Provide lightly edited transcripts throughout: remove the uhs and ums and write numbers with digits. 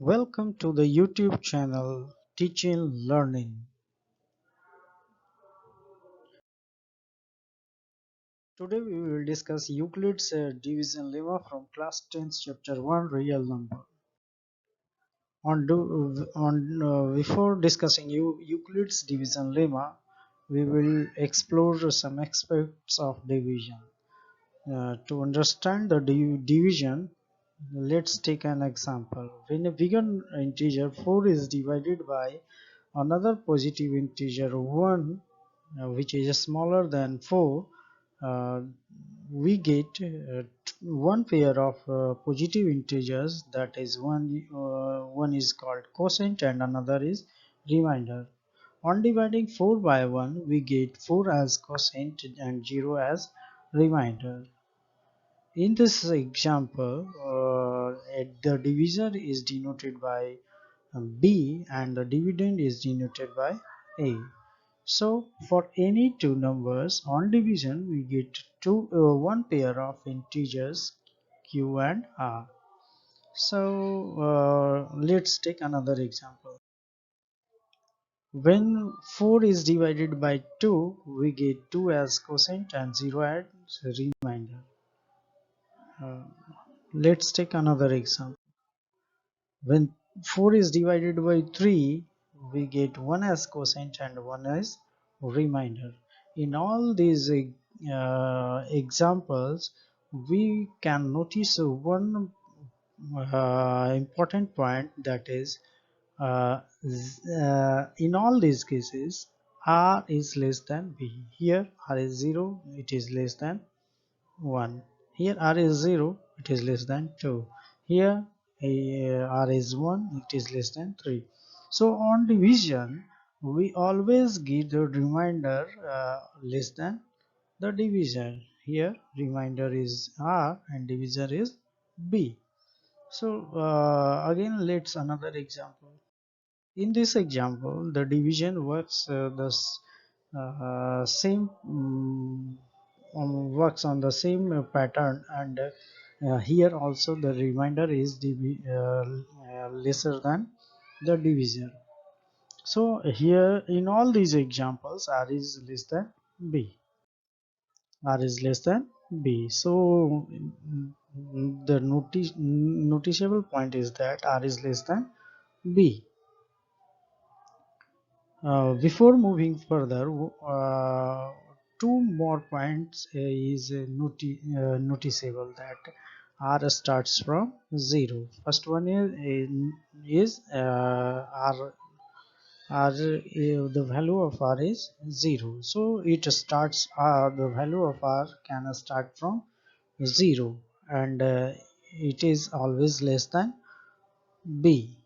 Welcome to the YouTube channel Teachin Learnin. Today we will discuss Euclid's division lemma from class 10th chapter 1 real number. Before discussing Euclid's division lemma, we will explore some aspects of division. To understand the division, let's take an example. When a bigger integer 4 is divided by another positive integer 1, which is smaller than 4, uh, we get one pair of positive integers, that is one is called quotient and another is remainder. On dividing 4 by 1, we get 4 as quotient and 0 as remainder. In this example, the divisor is denoted by B and the dividend is denoted by A. So for any two numbers on division, we get one pair of integers Q and R. So let's take another example. When 4 is divided by 2, we get 2 as quotient and 0 as remainder. Uh, let's take another example. When 4 is divided by 3, we get 1 as quotient and 1 as remainder. In all these examples, we can notice one important point, that is in all these cases R is less than B. Here R is 0, it is less than 1. Here R is 0, it is less than 2. Here R is 1, it is less than 3. So on division, we always give the remainder less than the divisor. Here remainder is R and divisor is B. So again, let's another example. In this example, the division works the same works on the same pattern, and here also the remainder is lesser than the divisor. So here in all these examples, R is less than B. R is less than B. So the noticeable point is that R is less than B. Before moving further, two more points is noticeable, that R starts from 0. First one is the value of R is 0. So it starts, the value of R can start from 0, and it is always less than B.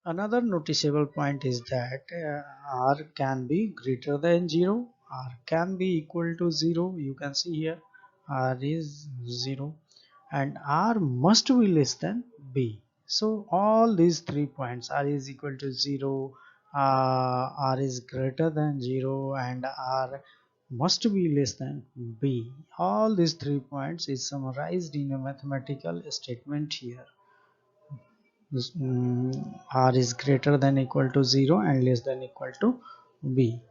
Another noticeable point is that R can be greater than 0, R can be equal to 0. You can see here R is 0 and R must be less than B. So all these 3 points, R is equal to 0, R is greater than 0 and R must be less than B. All these 3 points is summarized in a mathematical statement here. R is greater than equal to 0 and less than equal to B.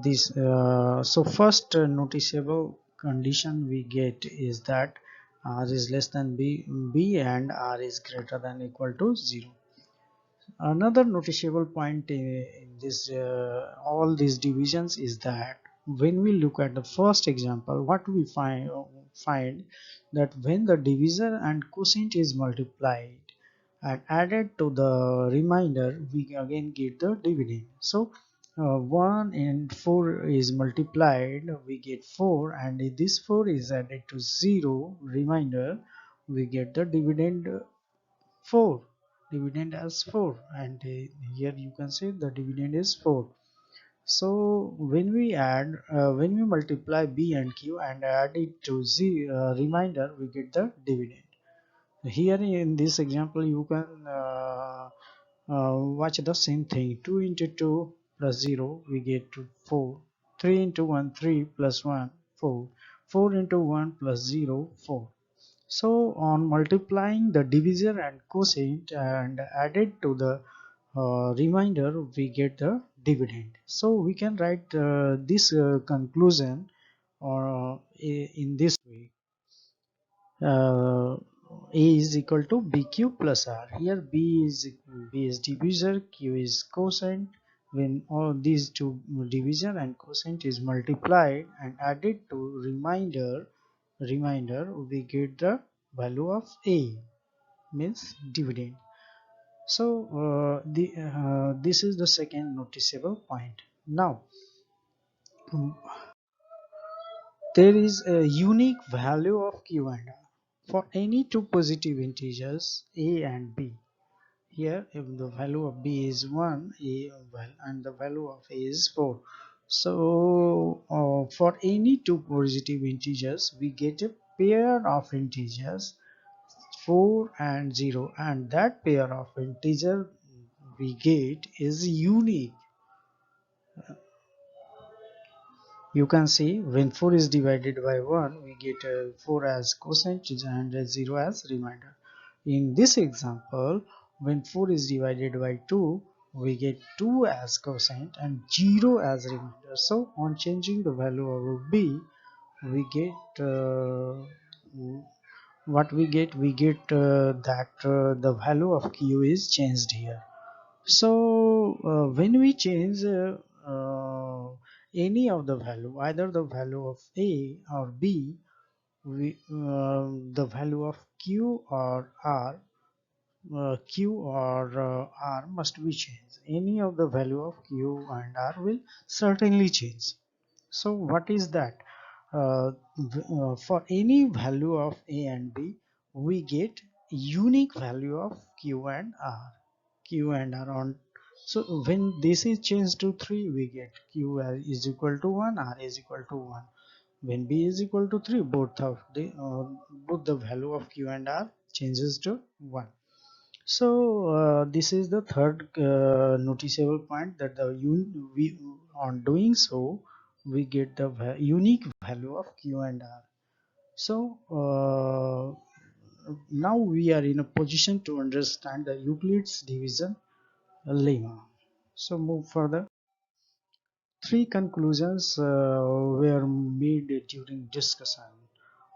This so first noticeable condition we get is that R is less than B and R is greater than equal to 0. Another noticeable point in this all these divisions is that when we look at the first example, what we find that when the divisor and quotient is multiplied and added to the remainder, we again get the dividend. So 1 and 4 is multiplied, we get 4, and if this 4 is added to 0 remainder, we get the dividend 4, dividend as 4, and here you can see the dividend is 4. So when we when we multiply B and Q and add it to remainder, we get the dividend. Here in this example you can watch the same thing. 2 into 2 plus 0, we get to 4. 3 into 1, 3 plus 1, 4. 4 into 1 plus 0, 4. So on multiplying the divisor and quotient and added to the remainder, we get the dividend. So we can write this conclusion in this way. A is equal to BQ plus R. Here B is divisor, Q is quotient. When all these two, division and quotient, is multiplied and added to remainder, we get the value of A, means dividend. So this is the second noticeable point. Now there is a unique value of Q and R for any two positive integers A and B. Here if the value of B is 1, and the value of A is 4. So for any two positive integers we get a pair of integers 4 and 0, and that pair of integer we get is unique. You can see when 4 is divided by 1, we get 4 as quotient and 0 as remainder. In this example, when 4 is divided by 2, we get 2 as quotient and 0 as remainder. So on changing the value of b, we get what we get? We get that the value of q is changed here. So when we change any of the value, either the value of a or b, the value of q or r, r must be changed. Any of the value of q and r will certainly change. So what is that? For any value of a and b, we get unique value of q and r. On, so when this is changed to 3, we get q is equal to 1, r is equal to 1. When b is equal to 3, both the value of q and r changes to 1. So this is the third noticeable point, that we on doing so we get the unique value of q and r. So now we are in a position to understand the Euclid's division lemma. So move further. Three conclusions were made during discussion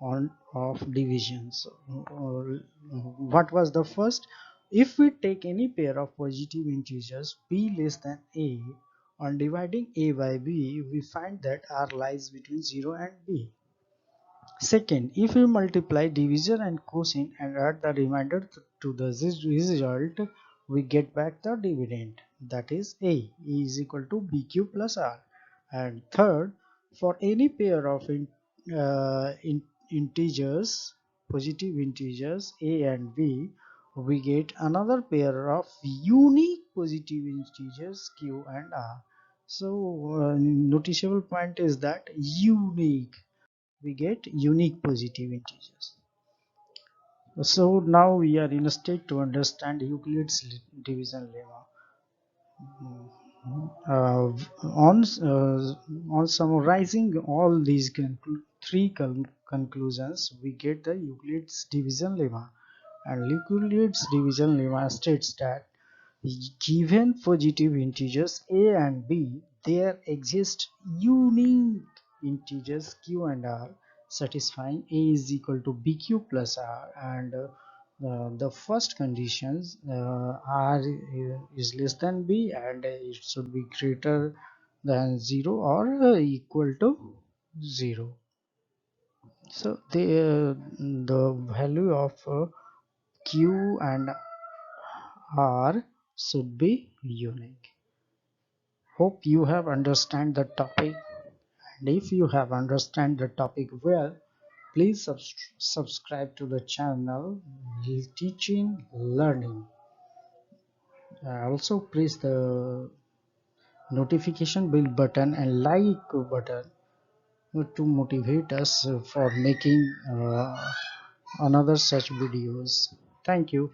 on of divisions. What was the first? If we take any pair of positive integers b less than a, on dividing a by b, we find that r lies between 0 and b. Second, if we multiply divisor and quotient and add the remainder to the result, we get back the dividend, that is A is equal to BQ plus R. And third, for any pair of integers, positive integers A and B, we get another pair of unique positive integers Q and R. So noticeable point is that unique, we get unique positive integers. So now we are in a state to understand Euclid's division lemma. On summarizing all these three conclusions, we get the Euclid's division lemma. And Euclid's division lemma states that given positive integers a and b, there exist unique integers q and r satisfying a is equal to bq plus r, and the first conditions, r is less than b and it should be greater than 0 or equal to 0. So the value of q and r should be unique. Hope you have understand the topic, and if you have understand the topic well, please subscribe to the channel Teaching Learning. Also press the notification bell button and like button to motivate us for making another such videos. Thank you.